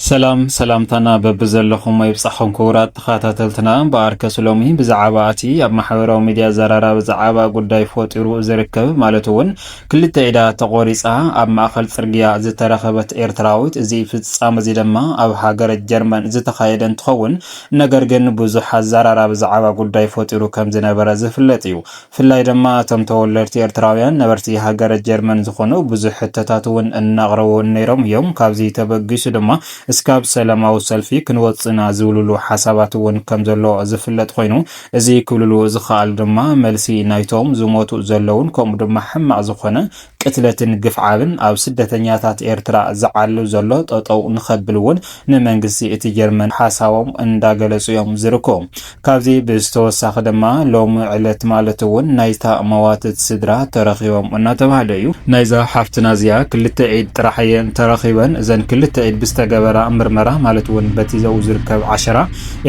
ሰላምታና በብዘለኹም ይብጻሕኩም ክቡራት ተኸታተልትና በአርከ ሰሎሚ ብዛዕባቲ ኣብ ማሕበራዊ ሚድያ ዘራራ ብዛዕባ ጉዳይ ፈጢሩ ዝርከብ ማለት እውን ክልተ ኢዳ ተቆሪጻ ኣብ ማእኸል ጽርግያ ዝተረኸበት ኤርትራዊት እዚ ፍጻመ እዚ ድማ ኣብ ሃገር ጀርመን ዝተኻየደ እንትኸውን ነገር ግን ብዙሕ ዘራራ ብዛዕባ ጉዳይ ፈጢሩ ከም ዝነበረ ዝፍለጥ እዩ። ፍላይ ድማ እቶም ተወለድቲ ኤርትራውያን ነበርቲ ሃገር ጀርመን ዝኾኑ ብዙሕ ሕተታት እውን እናቕረቡ ነይሮም እዮም። ካብዚ ተበጊሱ ድማ እስካብ ሰላማዊ ሰልፊ ክንወጽና ዝብልሉ ሓሳባት እውን ከም ዘሎ ዝፍለጥ ኮይኑ እዚ ክብልሉ ዝኽኣል ድማ መልሲ ናይቶም ዝሞቱ ዘለውን ከምኡ ድማ ሕማቕ ዝኾነ ቅትለትን ግፍዓብን ኣብ ስደተኛታት ኤርትራ ዝዓልው ዘሎ ጠጠው ንኸብል እውን ንመንግስቲ እቲ ጀርመን ሓሳቦም እንዳገለጹ እዮም ዝርከቡ። ካብዚ ብዝተወሳኺ ድማ ሎሚ ዕለት ማለት እውን ናይታ መዋትት ስድራ ተረኺቦም እናተባህለ እዩ። ናይዛ ሓፍትና እዚኣ ክልተ ኢድ ጥራሕ እየን ተረኺበን። እዘን ክልተ ኢድ ብዝተገበራ ምርመራ ማለት እውን በቲ ዘው ዝርከብ 10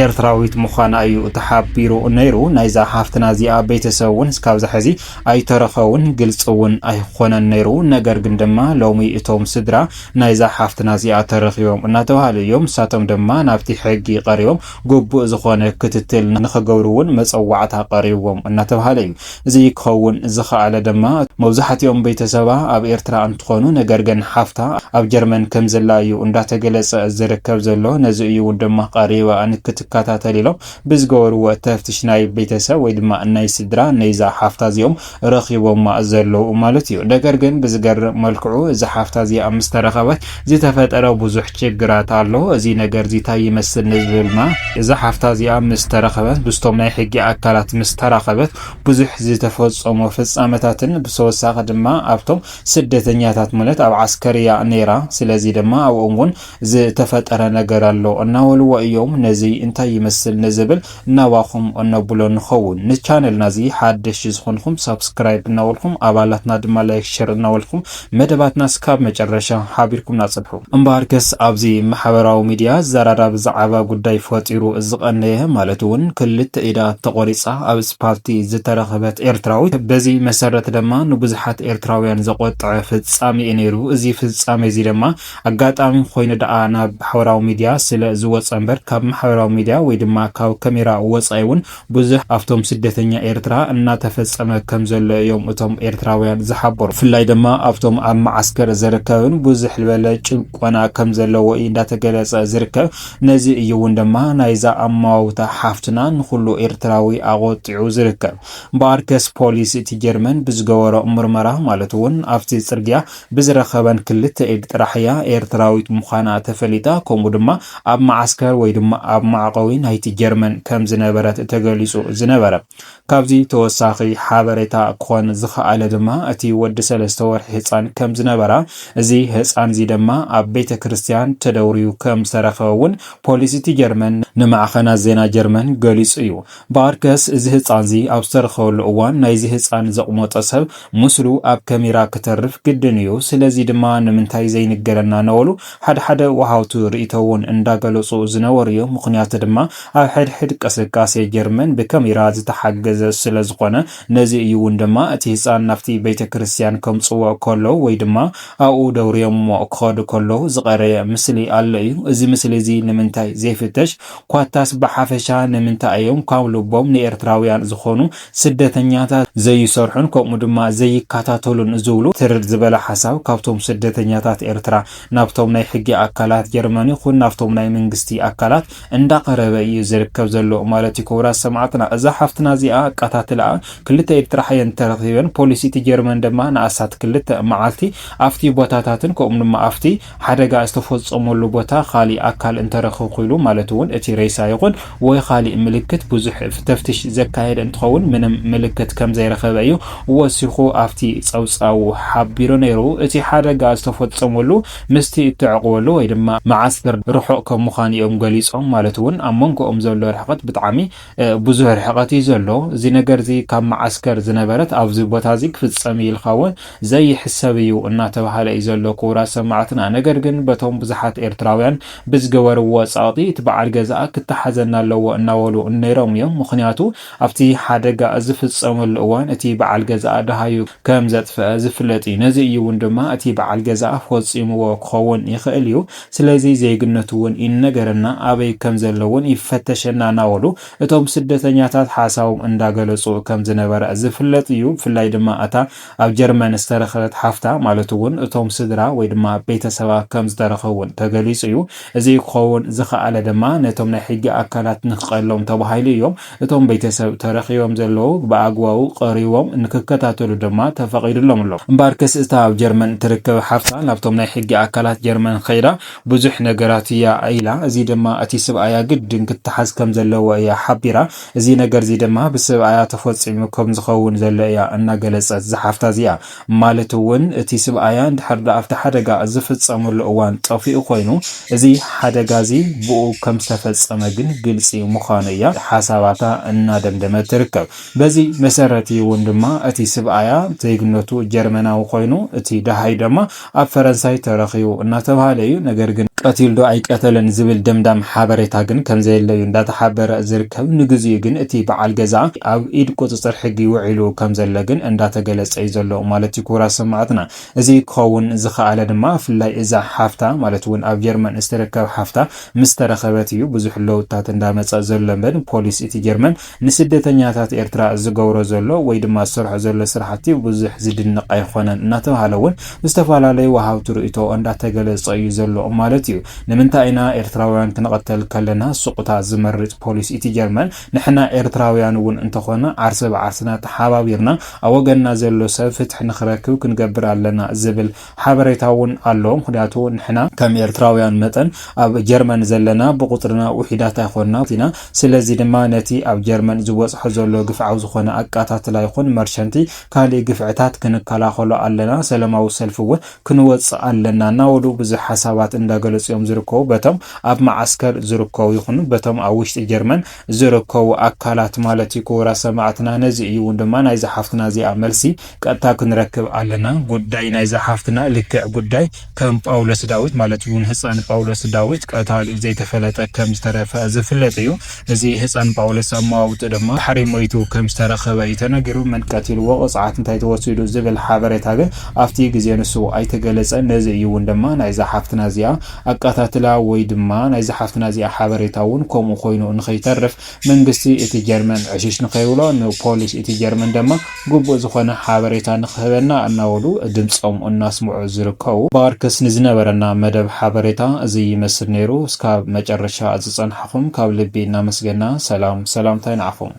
ኤርትራዊት ምዃና እዩ ተሓቢሩ ነይሩ። ናይዛ ሓፍትና እዚኣ ቤተሰብ እውን እስካብ ሕዚ ኣይተረኸቡን ግልጽ እውን ኣይኾነን ነይሩ። ነገር ግን ድማ ሎሚ እቶም ስድራ ናይዛ ሓፍትና እዚኣ ተረኺቦም እናተባህለ እዮም። ንሳቶም ድማ ናብቲ ሕጊ ቀሪቦም ግቡእ ዝኾነ ክትትል ንኽገብሩ እውን መፀዋዕታ ቀሪቦም እናተባህለ እዩ። እዚ ክኸውን ዝኽኣለ ድማ መብዛሕትኦም ቤተሰባ ኣብ ኤርትራ እንትኾኑ ነገር ግን ሓፍታ ኣብ ጀርመን ከም ዘላ እዩ እንዳተገለጸ ዝርከብ ዘሎ። ነዚ እዩ ድማ ቀሪባ ንክትከታተል ኢሎም ብዝገበርዎ ተፍትሽ ናይ ቤተሰብ ወይ ድማ ናይ ስድራ ናይዛ ሓፍታ እዚኦም ረኺቦም ዘለው ማለት እዩ። ነገር ግን ብዝገርም መልክዑ እዚ ሓፍታ እዚኣ ምስ ተረኸበት ዝተፈጠረ ብዙሕ ችግራት ኣሎ። እዚ ነገር እዚ ታይ ይመስል ንዝብልማ እዚ ሓፍታ እዚኣ ምስ ተረኸበት ብስቶም ናይ ሕጊ ኣካላት ምስ ተራኸበት ብዙሕ ዝተፈጸሙ ፍጻመታትን ብተወሳኺ ድማ ኣብቶም ስደተኛታት ማለት ኣብ ዓስከርያ ነይራ። ስለዚ ድማ ኣብኦም ዝተፈጠረ ነገር ኣሎ እናወልዎ እዮም። ነዚ እንታይ ይመስል ንዝብል እናባኹም እነብሎ ንኸውን ንቻነልና እዚ ሓድሽ ዝኾንኩም ሰብስክራይብ እናወልኩም ኣባላትና ድማ ላይክ ሼር እናወልኩም መደባትና እስካብ መጨረሻ ሓቢርኩም ናጽድሑ እምባርከስ ኣብዚ ማሕበራዊ ሚድያ ዘራራ ብዛዕባ ጉዳይ ፈጢሩ ዝቐነየ ማለት እውን ክልተ ኢዳ ተቆሪጻ ኣብ ስፓልቲ ዝተረኸበት ኤርትራዊት በዚ መሰረት ድማ ንብዙሓት ኤርትራውያን ዘቆጥዐ ፍጻሜ ነይሩ። እዚ ፍጻሜ እዚ ድማ ኣጋጣሚ ኮይኑ ደኣ ናብ ማሕበራዊ ሚድያ ስለ ዝወፀ እምበር ካብ ማሕበራዊ ሚድያ ወይ ድማ ካብ ካሜራ ወፃኢ እውን ብዙሕ ኣብቶም ስደተኛ ኤርትራ እናተፈጸመ ከም ዘሎ እዮም እቶም ኤርትራውያን ዝሓበሩ። ፍላይ ድማ ኣብቶም ኣብ ማዓስከር ዝርከብን ብዙሕ ዝበለ ጭቆና ከም ዘለዎ እንዳተገለጸ ዝርከብ። ነዚ እዩ እውን ድማ ናይዛ ኣማውታ ሓፍትና ንኹሉ ኤርትራዊ ኣቆጢዑ ዝርከብ። በአርከስ ፖሊስ እቲ ጀርመን ብዝገበሮ ምርመራ ማለት እውን ኣብቲ ጽርግያ ብዝረኸበን ክልተ ኢድ ጥራሕያ ኤርትራዊት ምዃና ተፈሊጣ ከምኡ ድማ ኣብ ማዓስከር ወይ ድማ ኣብ ማዕቀዊ ናይቲ ጀርመን ከም ዝነበረት ተገሊጹ ዝነበረ። ካብዚ ተወሳኺ ሓበሬታ ክኾን ዝኽኣለ ድማ እቲ ወዲ 3 ወርሒ ህፃን ከም ዝነበራ እዚ ህፃን እዚ ድማ ኣብ ቤተ ክርስቲያን ተደውሪዩ ከም ዝተረኸበውን ፖሊስ እቲ ጀርመን ንማዕኸናት ዜና ጀርመን ገሊጹ እዩ። በአርከስ እዚ ህፃን እዚ ኣብ ዝተረኸበሉ እዋን ናይዚ ህፃን ዘቕመጠ ሰብ ምስሉ ኣብ ካሜራ ከተርፍ ግድን እዩ። ስለዚ ድማ ንምንታይ ዘይንገረና ነወሉ ሓደ ወሃውቱ ርእይተውን እንዳገለጹ ዝነበሩ እዮም። ምኽንያቱ ድማ ኣብ ሕድሕድ ቀስቃሴ ጀርመን ብካሜራ ዝተሓገዘ ስለ ዝኾነ ነዚ እዩ እውን ድማ እቲ ህፃን ናፍቲ ቤተ ክርስቲያን ከምጽዎ ከሎ ወይ ድማ ኣብኡ ደውርዮም ክኸዱ ከሎ ዝቐረየ ምስሊ ኣሎ እዩ። እዚ ምስሊ እዚ ንምንታይ ዘይፍተሽ ኳታስ ብሓፈሻ ንምንታይ እዮም ካብ ልቦም ንኤርትራውያን ዝኾኑ ስደተኛታት ዘይሰርሑን ከምኡ ድማ ዘይከታተሉን ዝብሉ ትርድ ዝበለ ሓሳብ ካብቶም ስደተኛታት ኤርትራ ናብቶም ናይ ሕጊ ኣካላት ጀርመን ይኹን ናብቶም ናይ መንግስቲ ኣካላት እንዳቀረበ እዩ ዝርከብ ዘሎ ማለት ይኮብራ ሰማዕትና። እዛ ሓፍትና እዚኣ ቀታትላ ክልተ ኤርትራ ሓየን ተረኺበን ፖሊስ እቲ ጀርመን ድማ ንኣሳት ክልተ መዓልቲ ኣብቲ ቦታታትን ከምኡ ድማ ኣብቲ ሓደጋ ዝተፈጸመሉ ቦታ ካሊእ ኣካል እንተረኸብ ኮይኑ ማለት እውን እቲ ሬሳ ይኹን ወይ ካሊእ ምልክት ብዙሕ ተፍትሽ ዘካየደ እንትኸውን ምንም ምልክት ከም ዘይረኸበ እዩ ወሲኹ ኣብቲ ፀውፃው ሓቢሩ ነይሩ። እቲ ሓደጋ ዝተፈጸመሉ ምስቲ እትዕቅበሉ ወይ ድማ ማዓስከር ርሑቕ ከም ምዃኑ እዮም ገሊጾም ማለት እውን ኣብ መንጎኦም ዘሎ ርሕቀት ብጣዕሚ ብዙሕ ርሕቀት እዩ ዘሎ። እዚ ነገር እዚ ካብ ማዓስከር ዝነበረት ኣብዚ ቦታ እዚ ክፍጸም ይልኻውን ዘይሕሰብ እዩ እናተባህለ እዩ ዘሎ ክቡራ ሰማዕትና። ነገር ግን በቶም ብዙሓት ኤርትራውያን ብዝገበርዎ ጻቕጢ እቲ በዓል ገዛእ ክተሓዘና ኣለዎ እናበሉ ነይሮም እዮም። ምኽንያቱ ኣብቲ ሓደጋ ዝፍጸመሉ እዋን እቲ በዓል ገዛእ ደሃዩ ከም ዘጥፍአ ዝፍለጥ እዩ። ነዚ እዩ እውን ድማ እቲ በዓል ገዛእ ፈጺምዎ ክኸውን ይኽእል እዩ። ስለ ስለዚ ዘይግነቱ እውን ይነገረና ኣበይ ከም ዘለውን ይፈተሸና ናወሉ እቶም ስደተኛታት ሓሳቦም እንዳገለጹ ከም ዝነበረ ዝፍለጥ እዩ ፍላይ ድማ ኣታ ኣብ ጀርመን ዝተረኸበት ሓፍታ ማለት እውን እቶም ስድራ ወይ ድማ ቤተሰባ ከም ዝተረኸቡን ተገሊጹ እዩ እዚ ክኸውን ዝኸኣለ ድማ ነቶም ናይ ሕጊ ኣካላት ንኽቐሎም ተባሂሉ እዮም እቶም ቤተሰብ ተረኺቦም ዘለዉ ብኣግባቡ ቀሪቦም ንክከታተሉ ድማ ተፈቒዱሎም ኣሎ እምበር ክስ እታ ኣብ ጀርመን ትርከብ ሓፍታ ናብቶም ናይ ሕጊ ኣካላት ጀርመን ኸይዳ ብዙሕ ነገራት እያ ኢላ እዚ ድማ እቲ ሰብኣያ ግድን ክትሓዝ ከም ዘለዎ እያ ሓቢራ እዚ ነገር እዚ ድማ ብሰብኣያ ተፈጺሙ ከም ዝኸውን ዘሎ እያ እናገለጸት ዝሓፍታ እዚኣ ማለት እውን እቲ ሰብኣያ እንድሕር ኣብቲ ሓደጋ ዝፍጸመሉ እዋን ጠፊኡ ኮይኑ እዚ ሓደጋ እዚ ብኡ ከም ዝተፈጸመ ግን ግልጺ ምዃኑ እያ ሓሳባታ እናደምደመት ትርከብ በዚ መሰረት እውን ድማ እቲ ሰብኣያ ዜግነቱ ጀርመናዊ ኮይኑ እቲ ደሃይ ድማ ኣብ ፈረንሳይ ተረኺቡ እናተባሃለ እዩ ነገር ግን ቀቲልዶ ኣይቀተለን ዝብል ደምዳም ሓበሬታ ግን ከም ዘየለዩ እንዳተሓበረ ዝርከብ ንግዚኡ ግን እቲ በዓል ገዛ ኣብ ኢድ ቁፅፅር ሕጊ ውዒሉ ከም ዘለ ግን እንዳተገለጸ እዩ ዘሎ ማለት እዩ ኩራ ሰማዕትና እዚ ክኸውን ዝኸኣለ ድማ ፍላይ እዛ ሓፍታ ማለት እውን ኣብ ጀርመን ዝተረከበ ሓፍታ ምስ ተረኸበት እዩ ብዙሕ ለውጥታት እንዳመጸ ዘሎ እምበር ፖሊስ እቲ ጀርመን ንስደተኛታት ኤርትራ ዝገብሮ ዘሎ ወይ ድማ ዝሰርሖ ዘሎ ስራሕቲ ብዙሕ ዝድንቕ ኣይኾነን እናተባሃለ እውን ዝተፈላለዩ ወሃብቲ ርእይቶ እንዳተገለጸ እዩ ዘሎ ማለት እዩ ንምንታይ ኢና ኤርትራውያን ክንቀተል ከለና ሱቁታ ዝመርጽ ፖሊስ እቲ ጀርመን ንሕና ኤርትራውያን እውን እንተኾነ ዓርሰ በዓርስና ተሓባቢርና ኣወገና ዘሎ ሰብ ፍትሕ ንኽረክብ ክንገብር ኣለና ዝብል ሓበሬታ እውን ኣሎ ምክንያቱ ንሕና ከም ኤርትራውያን መጠን ኣብ ጀርመን ዘለና ብቁጥርና ውሒዳት ኣይኮንና ኢና ስለዚ ድማ ነቲ ኣብ ጀርመን ዝወጽሖ ዘሎ ግፍዓዊ ዝኾነ ኣቃታትላ ይኹን መርሸንቲ ካልእ ግፍዕታት ክንከላኸሎ ኣለና ሰላማዊ ሰልፊ እውን ክንወጽእ ኣለና ናወሉ ብዙሕ ሓሳባት እንዳገለጹ እዮም ዝርከቡ በቶም ኣብ ማዓስከር ዝርከቡ ይኹኑ በቶም ኣብ ውሽጢ ጀርመን ዝርከቡ ኣካላት ማለት እዩ ክቡራ ሰማዕትና ነዚ እዩ ድማ ናይ ዝሓፍትና እዚኣ መልሲ ቀጥታ ክንረክብ ኣለና ጉዳይ ናይ ዝሓፍትና ልክዕ ጉዳይ ከም ጳውሎስ ዳዊት ማለት እዩ ህፃን ጳውሎስ ዳዊት ቀታሊ ዘይተፈለጠ ከም ዝተረፈ ዝፍለጥ እዩ እዚ ህፃን ጳውሎስ ኣማውጥ ድማ ሓሪ ሞይቱ ከም ዝተረኸበ ተነገሩ መን ቀቲልዎ ቅፅዓት እንታይ ተወሲዱ ዝብል ሓበሬታ ግን ኣብቲ ግዜ ንሱ ኣይተገለጸን ነዚ እዩ ድማ ናይ ዝሓፍትና እዚኣ ኣቃታትላ ወይ ድማ ናይ ዝሓፍትና እዚኣ ሓበሬታ እውን ከምኡ ኮይኑ ንኸይተርፍ መንግስቲ እቲ ጀርመን ዕሽሽ ንኸይብሎ ንፖሊስ እቲ ጀርመን ድማ ግቡእ ዝኾነ ሓበሬታ ንኽህበና እናወሉ ድምፆም እናስምዑ ዝርከቡ ባርክስ ንዝነበረና መደብ ሓበሬታ እዚ ይመስል ነይሩ እስካብ መጨረሻ ዝጸንሐኹም ካብ ልቢ እናመስገና ሰላምታይ ንዓኹም